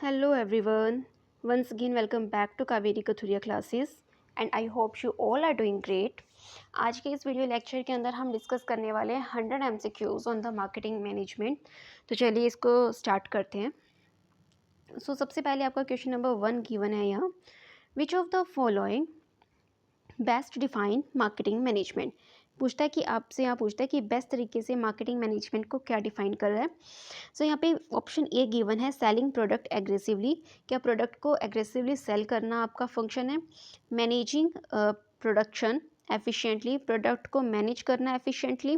Hello everyone. Once again welcome back to Kaveri Kathuria classes and I hope you all are doing great. आज के इस video lecture के अंदर हम discuss करने वाले हैं 100 MCQs on the marketing management. तो चलिए इसको स्टार्ट करते हैं। सबसे पहले आपका क्वेश्चन नंबर 1 गिवन है यहाँ, विच of the following best define marketing management. पूछता है कि आपसे यहाँ पूछता है कि बेस्ट तरीके से मार्केटिंग मैनेजमेंट को क्या डिफाइन कर रहा है। यहाँ पे ऑप्शन ए गिवन है, सेलिंग प्रोडक्ट एग्रेसिवली। क्या प्रोडक्ट को एग्रेसिवली सेल करना आपका फंक्शन है। मैनेजिंग प्रोडक्शन एफिशिएंटली, प्रोडक्ट को मैनेज करना efficiently.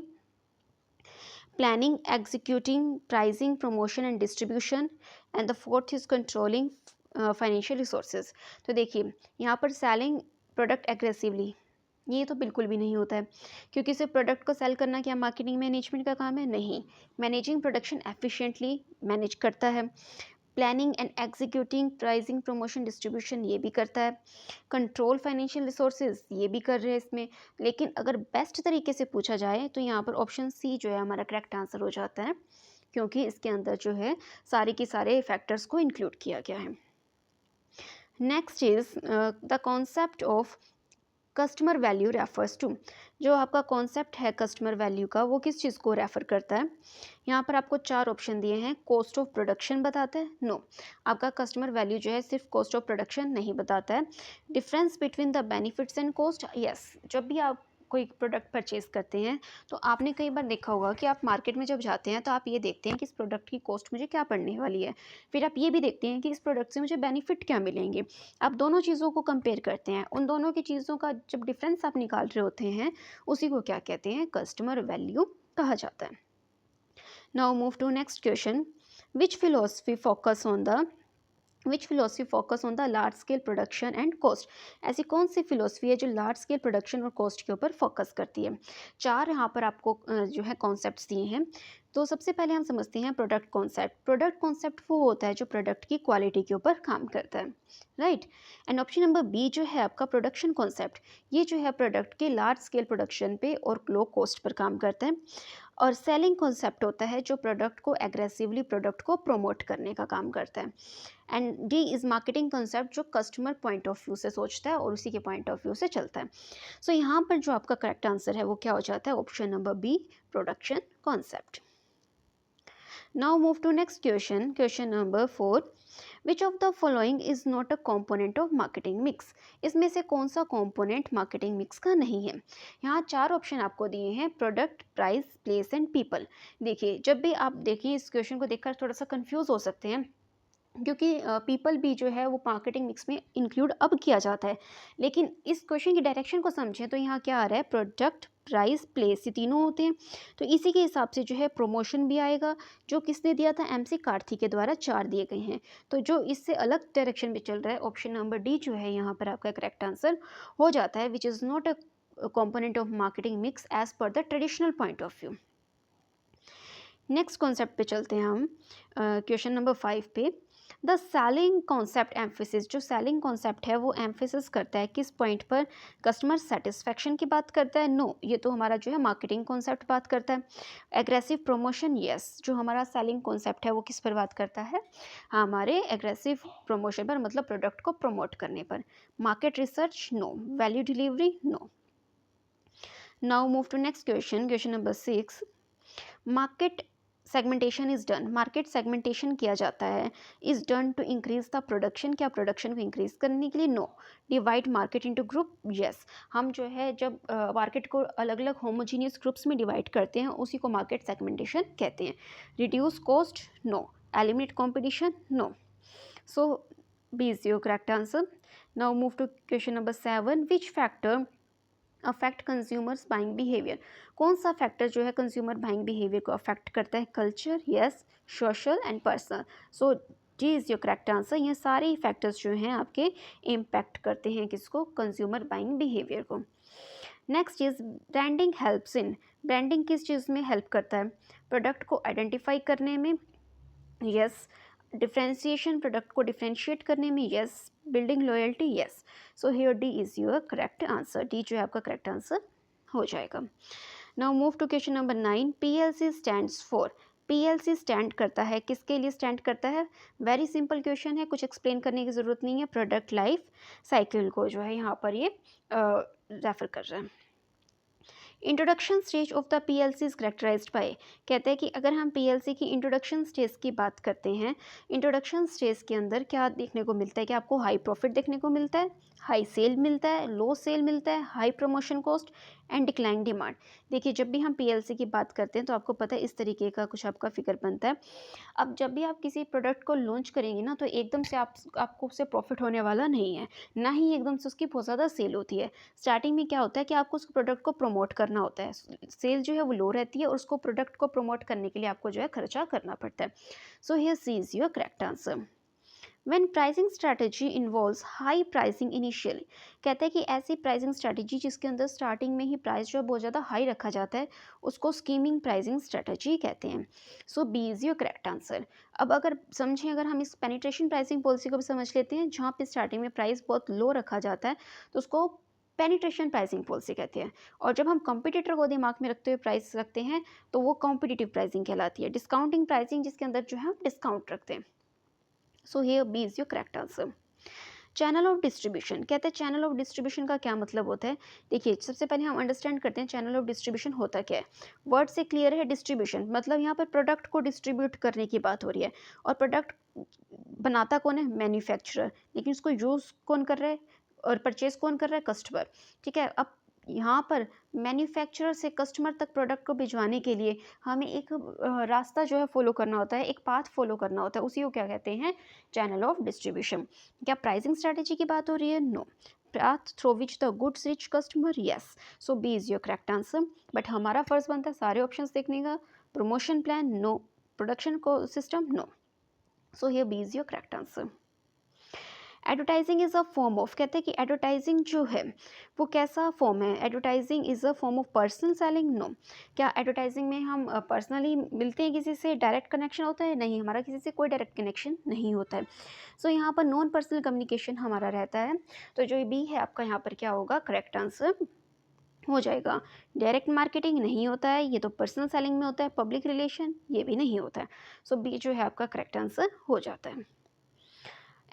Planning, executing, pricing, promotion and distribution. And the fourth is controlling financial resources. तो देखिए यहाँ पर सेलिंग प्रोडक्ट एग्रेसिवली, ये तो बिल्कुल भी नहीं होता है, क्योंकि सिर्फ प्रोडक्ट को सेल करना क्या मार्केटिंग मैनेजमेंट का काम है? नहीं। मैनेजिंग प्रोडक्शन एफिशिएंटली मैनेज करता है। Planning and executing, pricing, promotion, distribution ये भी करता है। कंट्रोल फाइनेंशियल रिसोर्सेज ये भी कर रहे हैं इसमें। लेकिन अगर बेस्ट तरीके से पूछा जाए तो यहाँ पर ऑप्शन सी जो है हमारा करेक्ट आंसर हो जाता है, क्योंकि इसके अंदर जो है सारे के सारे फैक्टर्स को इंक्लूड किया गया है। Next is the concept of customer value refers to. जो आपका कॉन्सेप्ट है कस्टमर वैल्यू का, वो किस चीज़ को रेफर करता है? यहाँ पर आपको 4 ऑप्शन दिए हैं। कॉस्ट ऑफ प्रोडक्शन बताता है? नो, आपका कस्टमर वैल्यू जो है सिर्फ कॉस्ट ऑफ प्रोडक्शन नहीं बताता है। Difference between the benefits and cost, yes. जब भी आप कोई प्रोडक्ट परचेज करते हैं तो आपने कई बार देखा होगा कि आप मार्केट में जब जाते हैं तो आप ये देखते हैं कि इस प्रोडक्ट की कॉस्ट मुझे क्या पड़ने वाली है, फिर आप ये भी देखते हैं कि इस प्रोडक्ट से मुझे बेनिफिट क्या मिलेंगे। आप दोनों चीज़ों को कंपेयर करते हैं, उन दोनों की चीज़ों का जब डिफरेंस आप निकाल रहे होते हैं उसी को क्या कहते हैं? कस्टमर वैल्यू कहा जाता है। Now move to next question, which philosophy focus on the large scale production and cost. ऐसी कौन सी फिलोसफी है जो लार्ज स्केल प्रोडक्शन और कॉस्ट के ऊपर फोकस करती है? 4 यहाँ पर आपको जो है कॉन्सेप्ट्स दिए हैं। तो सबसे पहले हम समझते हैं प्रोडक्ट कॉन्सेप्ट। प्रोडक्ट कॉन्सेप्ट वो होता है जो प्रोडक्ट की क्वालिटी के ऊपर काम करता है, right. And option number B जो है आपका प्रोडक्शन कॉन्सेप्ट, ये जो है प्रोडक्ट के लार्ज स्केल प्रोडक्शन पे और लो कॉस्ट पर काम करता है। और सेलिंग कॉन्सेप्ट होता है जो प्रोडक्ट को एग्रेसिवली प्रोडक्ट को प्रमोट करने का काम करता है। And D is marketing concept, जो कस्टमर पॉइंट ऑफ व्यू से सोचता है और उसी के पॉइंट ऑफ व्यू से चलता है। सो यहाँ पर जो आपका करेक्ट आंसर है वो क्या हो जाता है? Option number B, production concept. Now move to next question, question number 4, which of the following is not a component of marketing mix. इसमें से कौन सा कॉम्पोनेंट मार्केटिंग मिक्स का नहीं है? यहाँ 4 ऑप्शन आपको दिए हैं, product, price, place and people. देखिए जब भी आप देखिए इस क्वेश्चन को देखकर थोड़ा सा कंफ्यूज हो सकते हैं, क्योंकि पीपल भी जो है वो मार्केटिंग मिक्स में इंक्लूड अब किया जाता है। लेकिन इस क्वेश्चन की डायरेक्शन को समझें तो यहाँ क्या आ रहा है? प्रोडक्ट, प्राइस, प्लेस, ये तीनों होते हैं। तो इसी के हिसाब से जो है प्रमोशन भी आएगा, जो किसने दिया था? MC कार्थी के द्वारा 4 दिए गए हैं। तो जो इससे अलग डायरेक्शन में चल रहा है, ऑप्शन नंबर डी जो है यहाँ पर आपका करेक्ट आंसर हो जाता है, which is not a component of marketing mix as per the traditional point of view. Next concept पे चलते हैं हम, क्वेश्चन नंबर 5 पे। द सेलिंग कॉन्सेप्ट एम्फेसिस, जो सेलिंग कॉन्सेप्ट है वो एम्फेसिस करता है किस पॉइंट पर? कस्टमर सेटिस्फैक्शन की बात करता है? नो, ये तो हमारा जो है मार्केटिंग कॉन्सेप्ट बात करता है। एग्रेसिव प्रमोशन, यस, जो हमारा सेलिंग कॉन्सेप्ट है वो किस पर बात करता है? हमारे एग्रेसिव प्रमोशन पर, मतलब प्रोडक्ट को प्रमोट करने पर। Market research, no. Value delivery, no. Now move to next question, question number 6, market segmentation is done. Market segmentation किया जाता है, is done to increase the production. क्या प्रोडक्शन को इंक्रीज करने के लिए? No. Divide market into group, yes. हम जो है जब मार्केट को अलग अलग होमोजीनियस ग्रुप्स में डिवाइड करते हैं उसी को मार्केट सेगमेंटेशन कहते हैं। Reduce cost, no. Eliminate competition, no. So B is your correct answer. Now move to question number 7, which factor affect consumers buying behaviour. कौन सा फैक्टर जो है कंज्यूमर बाइंग बिहेवियर को अफेक्ट करता है? Culture, yes, social and personal. So D is your correct answer. ये सारे ही factors जो हैं आपके इम्पैक्ट करते हैं किसको? कंज्यूमर बाइंग बिहेवियर को। Next is branding helps in. Branding किस चीज़ में हेल्प करता है? प्रोडक्ट को आइडेंटिफाई करने में, यस। डिफ्रेंशिएशन, प्रोडक्ट को डिफ्रेंशिएट करने में, yes. Building loyalty, yes. So here D is your correct answer. D जो है आपका करेक्ट आंसर हो जाएगा। Now move to question number 9, PLC stands for. PLC stand करता है, किसके लिए स्टैंड करता है? वेरी सिंपल क्वेश्चन है, कुछ एक्सप्लेन करने की ज़रूरत नहीं है। प्रोडक्ट लाइफ साइकिल को जो है यहाँ पर ये रेफर कर रहा है। Introduction stage of the PLC is characterised by, कहते हैं कि अगर हम पीएलसी की इंट्रोडक्शन स्टेज की बात करते हैं, इंट्रोडक्शन स्टेज के अंदर क्या देखने को मिलता है कि आपको हाई प्रॉफिट देखने को मिलता है, हाई सेल मिलता है, लो सेल मिलता है, high promotion cost and decline demand. देखिए जब भी हम पीएलसी की बात करते हैं तो आपको पता है इस तरीके का कुछ आपका फिगर बनता है। अब जब भी आप किसी प्रोडक्ट को लॉन्च करेंगे ना तो एकदम से आपको उससे प्रॉफिट होने वाला नहीं है, ना ही एकदम से उसकी बहुत ज़्यादा सेल होती है। स्टार्टिंग में क्या होता है कि आपको उस प्रोडक्ट को प्रमोट करना होता है, सेल जो है वो लो रहती है और उसको प्रोडक्ट को प्रमोट करने के लिए आपको जो है खर्चा करना पड़ता है। So here C is your correct answer. When pricing strategy involves high pricing initially, कहते हैं कि ऐसी प्राइसिंग स्ट्रैटेजी जिसके अंदर स्टार्टिंग में ही प्राइस जो है बहुत ज़्यादा हाई रखा जाता है उसको स्कीमिंग प्राइसिंग स्ट्रैटेजी कहते हैं। So B is your correct answer. अब अगर समझें, अगर हम इस पेनिट्रेशन प्राइसिंग पॉलिसी को भी समझ लेते हैं जहाँ पे स्टार्टिंग में प्राइस बहुत लो रखा जाता है तो उसको पेनिट्रेशन प्राइसिंग पॉलिसी कहते हैं। और जब हम कंपटीटर को दिमाग में रखते हुए प्राइस रखते हैं तो वो कॉम्पिटिटिव प्राइसिंग कहलाती है। डिस्काउंटिंग प्राइसिंग जिसके अंदर जो है हम डिस्काउंट रखते हैं। So here B is your correct answer. Channel of distribution, कहते हैं चैनल ऑफ डिस्ट्रीब्यूशन का क्या मतलब होता है? देखिए सबसे पहले हम अंडरस्टैंड करते हैं चैनल ऑफ डिस्ट्रीब्यूशन होता क्या है। वर्ड से क्लियर है, डिस्ट्रीब्यूशन मतलब यहाँ पर प्रोडक्ट को डिस्ट्रीब्यूट करने की बात हो रही है। और प्रोडक्ट बनाता कौन है? मैन्युफैक्चरर, लेकिन उसको यूज़ कौन कर रहा है और परचेज कौन कर रहा है? कस्टमर। ठीक है, अब यहाँ पर मैन्युफैक्चरर से कस्टमर तक प्रोडक्ट को भिजवाने के लिए हमें एक रास्ता जो है फॉलो करना होता है, एक पाथ फॉलो करना होता है, उसी को क्या कहते हैं? Channel of distribution. क्या प्राइसिंग स्ट्रैटेजी की बात हो रही है? No. Path through which the goods reach customer, yes. So B is your correct answer. But हमारा फर्ज बनता है सारे ऑप्शंस देखने का। Promotion plan, no. प्रोडक्शन को system, no. So here B is your correct answer. Advertising is a form of, कहते हैं कि एडवर्टाइजिंग जो है वो कैसा फॉर्म है? Advertising is a form of personal selling, no. क्या एडवर्टाइजिंग में हम पर्सनली मिलते हैं, किसी से डायरेक्ट कनेक्शन होता है? नहीं, हमारा किसी से कोई डायरेक्ट कनेक्शन नहीं होता है। सो यहाँ पर नॉन पर्सनल कम्युनिकेशन हमारा रहता है। तो जो बी है आपका यहाँ पर क्या होगा? करेक्ट आंसर हो जाएगा। डायरेक्ट मार्केटिंग नहीं होता है, ये तो पर्सनल सेलिंग में होता है। पब्लिक रिलेशन ये भी नहीं होता है। सो बी जो है आपका करेक्ट आंसर हो जाता है।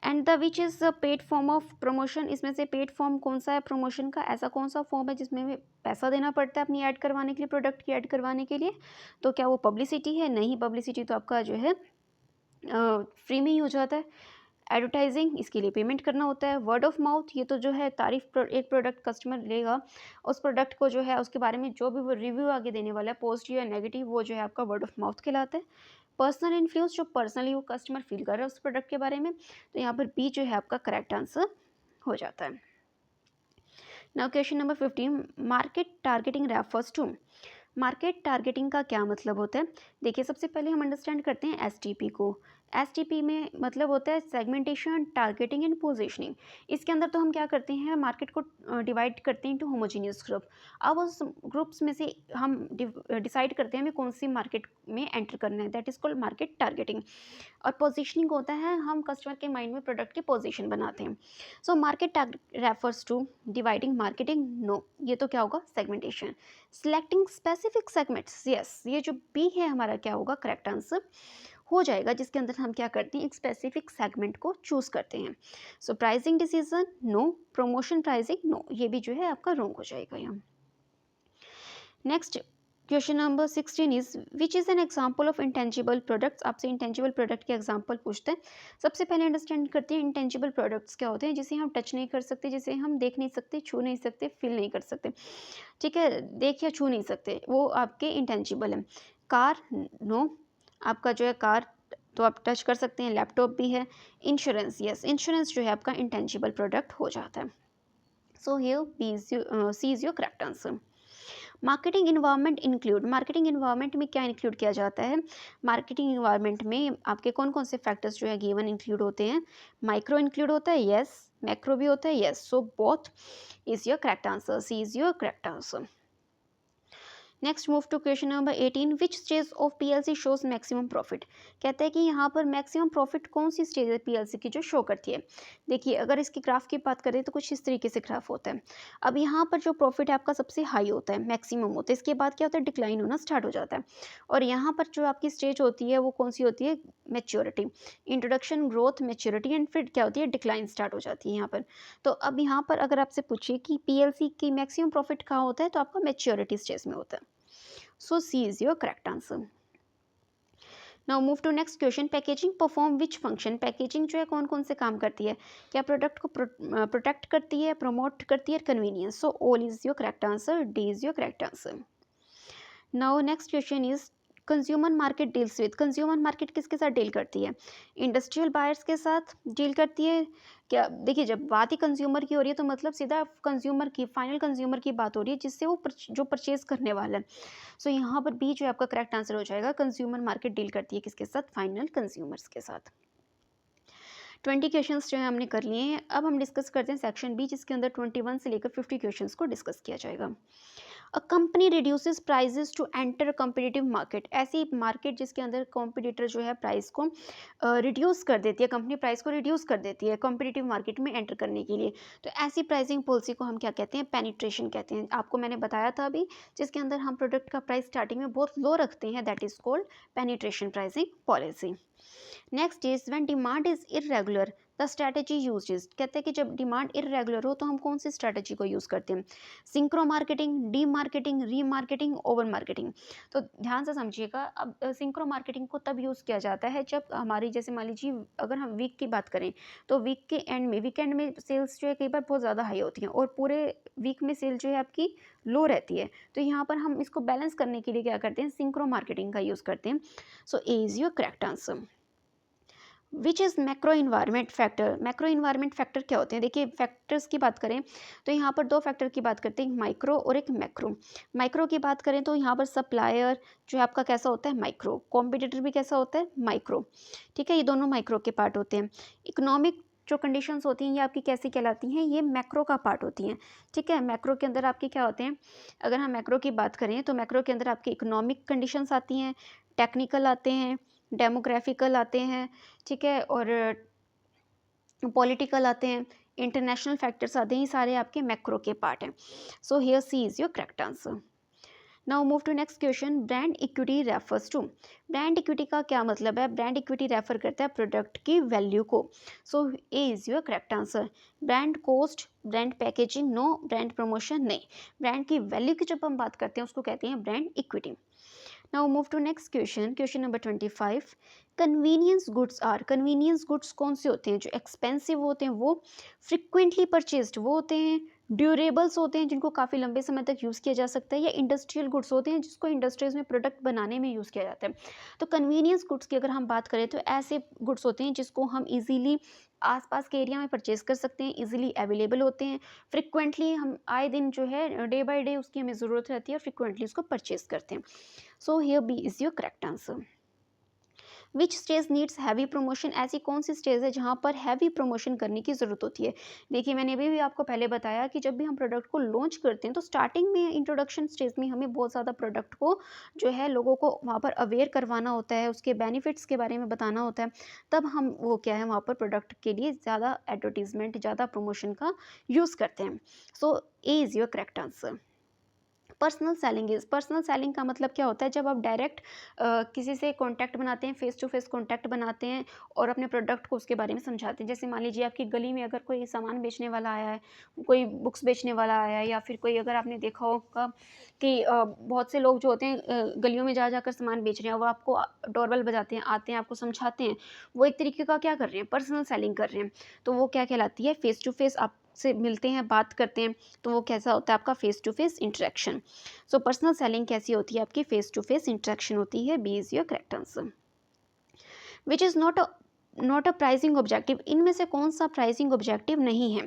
And the which is paid form of promotion, इसमें से पेड फॉर्म कौन सा है प्रमोशन का? ऐसा कौन सा फॉर्म है जिसमें हमें पैसा देना पड़ता है अपनी ऐड करवाने के लिए, प्रोडक्ट की ऐड करवाने के लिए? तो क्या वो पब्लिसिटी है? नहीं, पब्लिसिटी तो आपका जो है फ्री में ही हो जाता है। एडवर्टाइजिंग, इसके लिए पेमेंट करना होता है। वर्ड ऑफ माउथ, ये तो जो है तारीफ एक प्रोडक्ट कस्टमर लेगा, उस प्रोडक्ट को जो है उसके बारे में जो भी वो रिव्यू आगे देने वाला है, पॉजिटिव या नेगेटिव, वो जो है आपका वर्ड ऑफ माउथ कहलाता है। पर्सनल इन्फ्लुएंस, जो पर्सनली वो कस्टमर फील कर रहा है उस प्रोडक्ट के बारे में, तो यहाँ पर बी जो है आपका करेक्ट आंसर हो जाता है। Now question number 15, market targeting refers to, market targeting का क्या मतलब होता है? देखिए सबसे पहले हम अंडरस्टैंड करते हैं एसटीपी को। एसटीपी में मतलब होता है सेगमेंटेशन, टारगेटिंग एंड पोजीशनिंग। इसके अंदर तो हम क्या करते हैं, मार्केट को डिवाइड करते हैं इनटू होमोजीनियस ग्रुप। अब उस ग्रुप्स में से हम डिसाइड करते हैं हमें कौन सी मार्केट में एंटर करना है, that is called market targeting. और पोजीशनिंग होता है हम कस्टमर के माइंड में प्रोडक्ट की पोजीशन बनाते हैं। So market refers to dividing marketing, no, ये तो क्या होगा? Segmentation. Selecting specific segments, yes, ये जो बी है हमारा क्या होगा? करेक्ट आंसर हो जाएगा, जिसके अंदर हम क्या करते हैं? एक स्पेसिफिक सेगमेंट को चूज करते हैं। So pricing decision, no. Promotion pricing, no, ये भी जो है आपका रॉन्ग हो जाएगा यहाँ। Next question number 16 is which is an example of intangible products. आपसे इंटेंजिबल प्रोडक्ट के एग्जाम्पल पूछते हैं। सबसे पहले अंडरस्टैंड करते हैं इंटेंजिबल प्रोडक्ट्स क्या होते हैं, जिसे हम टच नहीं कर सकते, जिसे हम देख नहीं सकते, छू नहीं सकते, फील नहीं कर सकते। ठीक है, देख या छू नहीं सकते, वो आपके इंटेंजिबल हैं। कार, नो, आपका जो है कार तो आप टच कर सकते हैं, लैपटॉप भी है। इंश्योरेंस, यस, इंश्योरेंस जो है आपका इंटेंजिबल प्रोडक्ट हो जाता है। So here B is C is your correct answer. Marketing environment include, marketing environment में क्या इंक्लूड किया जाता है? मार्केटिंग इन्वायरमेंट में आपके कौन कौन से फैक्टर्स जो है गिवन इंक्लूड होते हैं? माइक्रो इंक्लूड होता है, यस। मैक्रो भी होता है, yes. So both is your correct answer, C is your correct answer. Next move to question number 18, which stage of PLC shows maximum profit. कहता है कि यहाँ पर मैक्सिमम प्रॉफिट कौन सी स्टेज है पीएलसी की जो शो करती है। देखिए अगर इसकी ग्राफ की बात करें तो कुछ इस तरीके से ग्राफ होता है। अब यहाँ पर जो प्रॉफिट है आपका सबसे हाई होता है, मैक्सिमम होता है, इसके बाद क्या होता है, डिक्लाइन होना स्टार्ट हो जाता है। और यहाँ पर जो आपकी स्टेज होती है वो कौन सी होती है, maturity, introduction, growth, maturity and फिर क्या होती है, डिक्लाइन स्टार्ट हो जाती है यहाँ पर। तो अब यहाँ पर अगर आपसे पूछिए कि पीएलसी की मैक्सिमम प्रॉफिट कहाँ होता है, तो आपका मैच्योरिटी स्टेज में होता है। So C is your correct answer. Now move to next question, packaging perform which function. Packaging जो है कौन कौन से काम करती है, क्या प्रोडक्ट को प्रोटेक्ट करती है, प्रमोट करती है, convenience. So all is your correct answer, D is your correct answer. Now next question is consumer market deals with. Consumer market किसके साथ डील करती है, इंडस्ट्रियल बायर्स के साथ डील करती है क्या। देखिए जब बात ही कंज्यूमर की हो रही है तो मतलब सीधा कंज्यूमर की, फाइनल कंज्यूमर की बात हो रही है, जिससे वो जो परचेज करने वाला है। सो यहाँ पर बी जो है आपका करेक्ट आंसर हो जाएगा, कंज्यूमर मार्केट डील करती है किसके साथ, फाइनल कंज्यूमर्स के साथ। 20 क्वेश्चंस जो है हमने कर लिए हैं। अब हम डिस्कस करते हैं सेक्शन बी, जिसके अंदर 21 से लेकर 50 क्वेश्चंस को डिस्कस किया जाएगा। A company reduces prices to enter competitive market. ऐसी मार्केट जिसके अंदर कॉम्पिटिटर जो है प्राइस को रिड्यूस कर देती है, कंपनी प्राइस को रिड्यूस कर देती है कॉम्पिटिटिव मार्केट में एंटर करने के लिए, तो ऐसी प्राइसिंग पॉलिसी को हम क्या कहते हैं, पेनिट्रेशन कहते हैं। आपको मैंने बताया था अभी, जिसके अंदर हम प्रोडक्ट का प्राइस स्टार्टिंग में बहुत लो रखते हैं, that is called penetration pricing policy. Next is when demand is irregular the strategy use is. कहते हैं कि जब डिमांड इरेगुलर हो तो हम कौन सी स्ट्रैटेजी को यूज़ करते हैं, सिंक्रो मार्केटिंग, डी मार्केटिंग, री मार्केटिंग, ओवर मार्केटिंग। तो ध्यान से समझिएगा, अब सिंक्रो मार्केटिंग को तब यूज़ किया जाता है जब हमारी, जैसे मान लीजिए अगर हम वीक की बात करें तो वीक के एंड में, वीकेंड में सेल्स जो है कई बार बहुत ज़्यादा हाई होती हैं और पूरे वीक में सेल जो है आपकी लो रहती है। तो यहाँ पर हम इसको बैलेंस करने के लिए क्या करते हैं, सिंक्रो मार्केटिंग का यूज़ करते हैं। So A is your correct answer. Which is macro environment factor. Macro environment factor क्या होते हैं, देखिए फैक्टर्स की बात करें तो यहाँ पर दो फैक्टर की बात करते हैं, एक माइक्रो और एक मैक्रो। माइक्रो की बात करें तो यहाँ पर सप्लायर जो है आपका कैसा होता है, माइक्रो, कॉम्पिटिटर भी कैसा होता है, माइक्रो। ठीक है, ये दोनों माइक्रो के पार्ट होते हैं। इकोनॉमिक जो कंडीशंस होती हैं ये आपकी कैसी कहलाती हैं, ये मैक्रो का पार्ट होती हैं। ठीक है, मैक्रो के अंदर आपके क्या होते हैं, अगर हम मैक्रो की बात करें तो मैक्रो के अंदर आपकी इकोनॉमिक कंडीशंस आती हैं, टेक्निकल आते हैं, डेमोग्राफिकल आते हैं, ठीक है, और पॉलिटिकल आते हैं, इंटरनेशनल फैक्टर्स आते हैं, ये सारे आपके मैक्रो के पार्ट हैं। So here C is your correct answer. Now move to next question, brand equity refers to. Brand equity का क्या मतलब है, ब्रांड इक्विटी रेफर करता है प्रोडक्ट की वैल्यू को। So A is your correct answer. Brand cost, brand packaging no, brand promotion नहीं, brand की वैल्यू की जब हम बात करते हैं उसको कहते हैं brand equity. Now move to next question, question number 25, convenience goods are. Convenience goods कौन से होते हैं, जो एक्सपेंसिव होते हैं वो, फ्रिक्वेंटली परचेज्ड वो होते हैं, ड्यूरेबल्स होते हैं जिनको काफ़ी लंबे समय तक यूज़ किया जा सकता है, या इंडस्ट्रियल गुड्स होते हैं जिसको इंडस्ट्रीज में प्रोडक्ट बनाने में यूज़ किया जाता है। तो कन्वीनियंस गुड्स की अगर हम बात करें तो ऐसे गुड्स होते हैं जिसको हम इजीली आसपास के एरिया में परचेज कर सकते हैं, इजीली अवेलेबल होते हैं, फ्रिक्वेंटली हम आए दिन जो है डे बाय डे उसकी हमें ज़रूरत रहती है और फ्रिक्वेंटली उसको परचेज करते हैं। So here B is your correct answer. Which stage needs heavy promotion. ऐसी कौन सी स्टेज है जहाँ पर हैवी प्रमोशन करने की ज़रूरत होती है। देखिए मैंने अभी भी आपको पहले बताया कि जब भी हम प्रोडक्ट को लॉन्च करते हैं तो स्टार्टिंग में इंट्रोडक्शन स्टेज में हमें बहुत ज़्यादा प्रोडक्ट को जो है लोगों को वहाँ पर अवेयर करवाना होता है, उसके बेनिफिट्स के बारे में बताना होता है, तब हम वो क्या है वहाँ पर प्रोडक्ट के लिए ज़्यादा एडवर्टीजमेंट, ज़्यादा प्रमोशन का यूज़ करते हैं। So A is your correct answer. Personal selling is, personal selling का मतलब क्या होता है, जब आप डायरेक्ट किसी से कांटेक्ट बनाते हैं, फेस टू फेस कांटेक्ट बनाते हैं और अपने प्रोडक्ट को उसके बारे में समझाते हैं। जैसे मान लीजिए आपकी गली में अगर कोई सामान बेचने वाला आया है, कोई बुक्स बेचने वाला आया है, या फिर कोई, अगर आपने देखा होगा कि बहुत से लोग जो होते हैं गलियों में जा जाकर सामान बेच रहे हैं, वो आपको डोरबेल बजाते हैं, आते हैं, आपको समझाते हैं, वो एक तरीके का क्या कर रहे हैं, पर्सनल सेलिंग कर रहे हैं। तो वो क्या कहलाती है, फेस टू फेस आपसे मिलते हैं, बात करते हैं, तो वो कैसा होता है आपका face to face interaction. So personal selling कैसी होती है आपकी, फेस टू फेस इंटरेक्शन होती है। B is your correct answer. Which is not a pricing objective. इनमें से कौन सा प्राइसिंग ऑब्जेक्टिव नहीं है।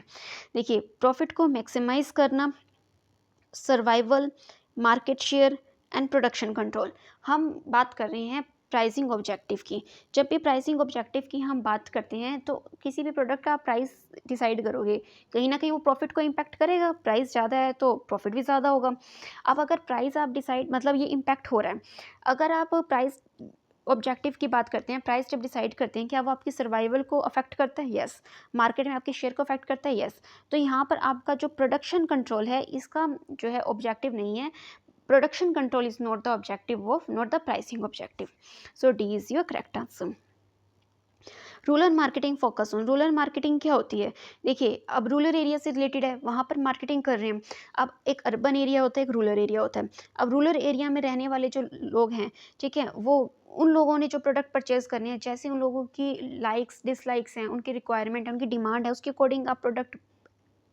देखिए प्रॉफिट को मैक्सिमाइज करना, survival, market share and production control. हम बात कर रहे हैं प्राइसिंग ऑब्जेक्टिव की। जब भी प्राइसिंग ऑब्जेक्टिव की हम बात करते हैं तो किसी भी प्रोडक्ट का आप प्राइस डिसाइड करोगे, कहीं ना कहीं वो प्रॉफिट को इम्पैक्ट करेगा। प्राइस ज़्यादा है तो प्रॉफिट भी ज़्यादा होगा। अब अगर प्राइस आप डिसाइड, मतलब ये इम्पैक्ट हो रहा है, अगर आप प्राइस ऑब्जेक्टिव की बात करते हैं, प्राइस जब डिसाइड करते हैं, क्या वो आपकी सर्वाइवल को अफेक्ट करता है? यस। मार्केट में आपके शेयर को अफेक्ट करता है? यस। तो यहाँ पर आपका जो प्रोडक्शन कंट्रोल है, इसका जो है ऑब्जेक्टिव नहीं है। Production control is not the objective of, not the pricing objective. So D is your correct answer. Rural marketing focus on. Rural marketing क्या होती है? देखिए, अब रूरल एरिया से रिलेटेड है, वहाँ पर मार्केटिंग कर रहे हैं। अब एक अर्बन एरिया होता है, एक रूरल एरिया होता है। अब रूरल एरिया में रहने वाले जो लोग हैं, ठीक है, वो उन लोगों ने जो प्रोडक्ट परचेज करने हैं, जैसे उन लोगों की लाइक्स डिसलाइक्स हैं, उनकी रिक्वायरमेंट है, उनकी डिमांड है, उसके अकॉर्डिंग आप प्रोडक्ट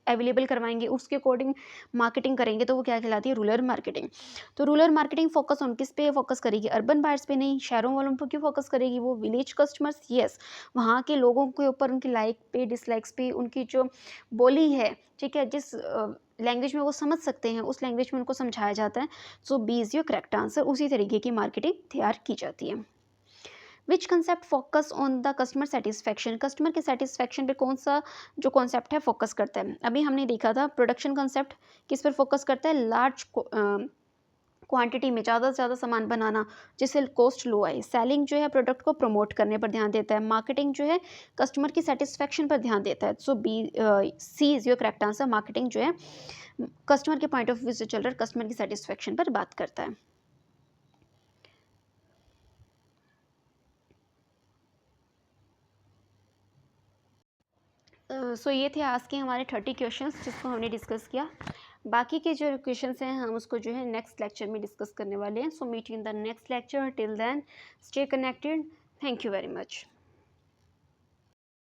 अवेलेबल करवाएंगे, उसके अकॉर्डिंग मार्केटिंग करेंगे, तो वो क्या कहलाती है? Rural marketing. तो रूरल मार्केटिंग फोकस ऑन किस पे फोकस करेगी? अर्बन बायर्स पे नहीं, शहरों वालों पर क्यों फोकस करेगी? वो विलेज कस्टमर्स, यस, वहाँ के लोगों के ऊपर, उनकी लाइक पे, डिसलाइक्स पे, उनकी जो बोली है, ठीक है, जिस लैंग्वेज में वो समझ सकते हैं, उस लैंग्वेज में उनको समझाया जाता है। So B is your correct answer. उसी तरीके की मार्केटिंग तैयार की जाती है। Which concept focus on the customer satisfaction. Customer के सेटिस्फैक्शन पे कौन सा जो कॉन्सेप्ट है फोकस करता है? अभी हमने देखा था प्रोडक्शन कंसेप्ट किस पर फोकस करता है? लार्ज क्वांटिटी में ज़्यादा से ज़्यादा सामान बनाना जिससे कॉस्ट लो आए। सेलिंग जो है प्रोडक्ट को प्रमोट करने पर ध्यान देता है। मार्केटिंग जो है कस्टमर की सेटिस्फैक्शन पर ध्यान देता है। So B, C is your correct answer. Marketing जो है कस्टमर के पॉइंट ऑफ व्यू से चल रहा है, कस्टमर की सेटिस्फैक्शन पर बात करता है। सो ये थे आज के हमारे 30 क्वेश्चंस जिसको हमने डिस्कस किया। बाकी के जो क्वेश्चंस हैं हम उसको जो है नेक्स्ट लेक्चर में डिस्कस करने वाले हैं। So meet you in the next lecture. Till then stay connected. Thank you very much.